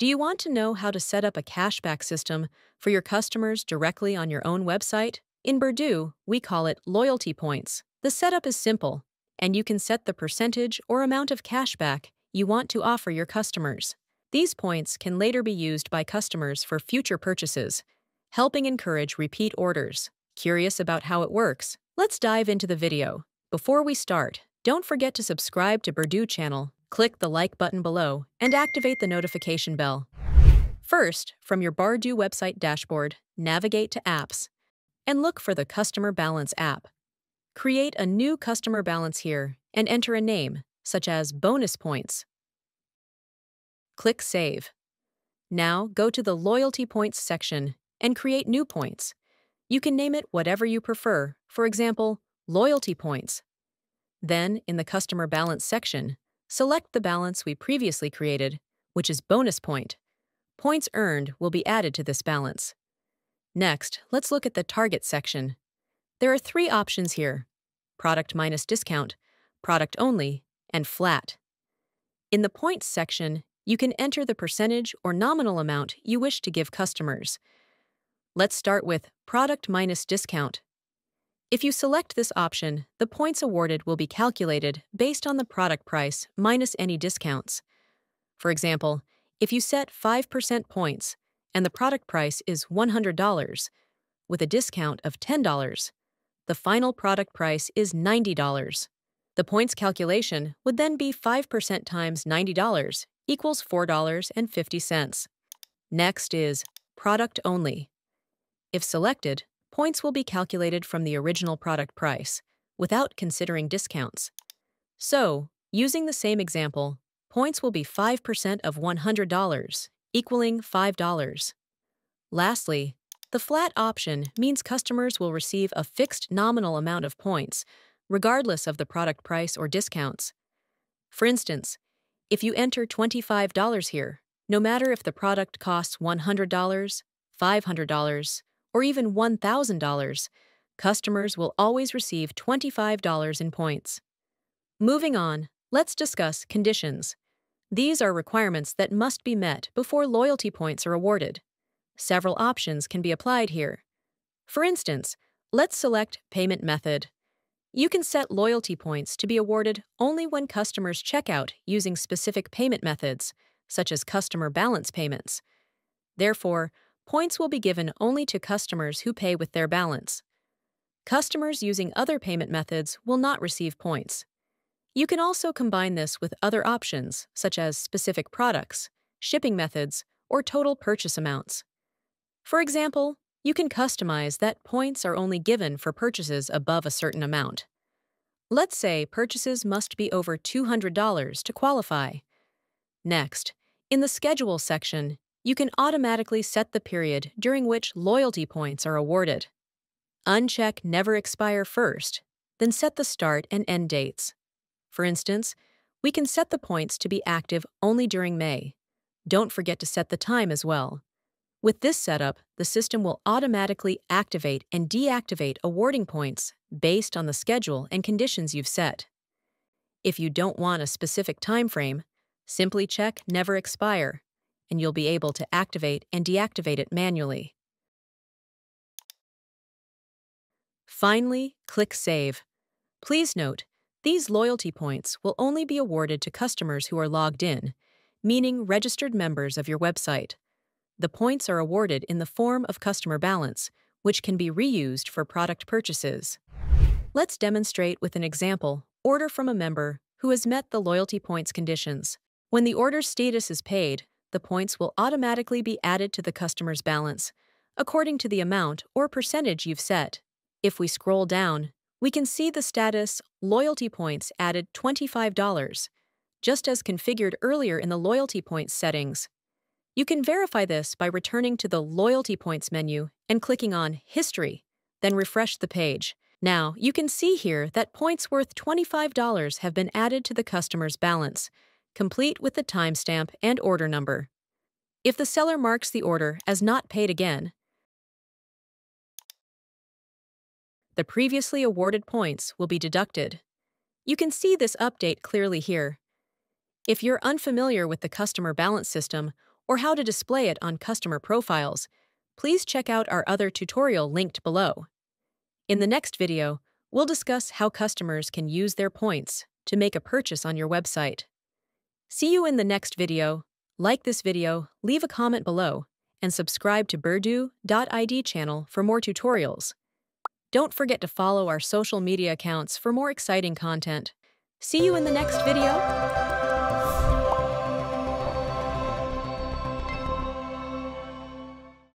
Do you want to know how to set up a cashback system for your customers directly on your own website? In Berdu, we call it loyalty points. The setup is simple, and you can set the percentage or amount of cashback you want to offer your customers. These points can later be used by customers for future purchases, helping encourage repeat orders. Curious about how it works? Let's dive into the video. Before we start, don't forget to subscribe to Berdu channel, click the like button below, and activate the notification bell. First, from your Berdu website dashboard, navigate to Apps and look for the Customer Balance app. Create a new customer balance here and enter a name, such as Bonus Points. Click Save. Now go to the Loyalty Points section and create new points. You can name it whatever you prefer, for example, Loyalty Points. Then, in the Customer Balance section, select the balance we previously created, which is Bonus Point. Points earned will be added to this balance. Next, let's look at the Target section. There are three options here: Product minus discount, Product only, and Flat. In the Points section, you can enter the percentage or nominal amount you wish to give customers. Let's start with Product minus discount. If you select this option, the points awarded will be calculated based on the product price minus any discounts. For example, if you set 5% points and the product price is $100, with a discount of $10, the final product price is $90. The points calculation would then be 5% times $90 equals $4.50. Next is Product only. If selected, points will be calculated from the original product price, without considering discounts. So, using the same example, points will be 5% of $100, equaling $5. Lastly, the flat option means customers will receive a fixed nominal amount of points, regardless of the product price or discounts. For instance, if you enter $25 here, no matter if the product costs $100, $500, or even $1,000, customers will always receive $25 in points. Moving on, let's discuss conditions. These are requirements that must be met before loyalty points are awarded. Several options can be applied here. For instance, let's select Payment Method. You can set loyalty points to be awarded only when customers check out using specific payment methods, such as customer balance payments. Therefore, points will be given only to customers who pay with their balance. Customers using other payment methods will not receive points. You can also combine this with other options, such as specific products, shipping methods, or total purchase amounts. For example, you can customize that points are only given for purchases above a certain amount. Let's say purchases must be over $200 to qualify. Next, in the Schedule section, you can automatically set the period during which loyalty points are awarded. Uncheck Never Expire first, then set the start and end dates. For instance, we can set the points to be active only during May. Don't forget to set the time as well. With this setup, the system will automatically activate and deactivate awarding points based on the schedule and conditions you've set. If you don't want a specific time frame, simply check Never Expire, and you'll be able to activate and deactivate it manually. Finally, click Save. Please note, these loyalty points will only be awarded to customers who are logged in, meaning registered members of your website. The points are awarded in the form of customer balance, which can be reused for product purchases. Let's demonstrate with an example order from a member who has met the loyalty points conditions. When the order's status is paid, the points will automatically be added to the customer's balance, according to the amount or percentage you've set. If we scroll down, we can see the status Loyalty Points added $25, just as configured earlier in the loyalty points settings. You can verify this by returning to the Loyalty Points menu and clicking on History, then refresh the page. Now, you can see here that points worth $25 have been added to the customer's balance, complete with the timestamp and order number. If the seller marks the order as not paid again, the previously awarded points will be deducted. You can see this update clearly here. If you're unfamiliar with the customer balance system or how to display it on customer profiles, please check out our other tutorial linked below. In the next video, we'll discuss how customers can use their points to make a purchase on your website. See you in the next video. Like this video, leave a comment below, and subscribe to Berdu.id channel for more tutorials. Don't forget to follow our social media accounts for more exciting content. See you in the next video.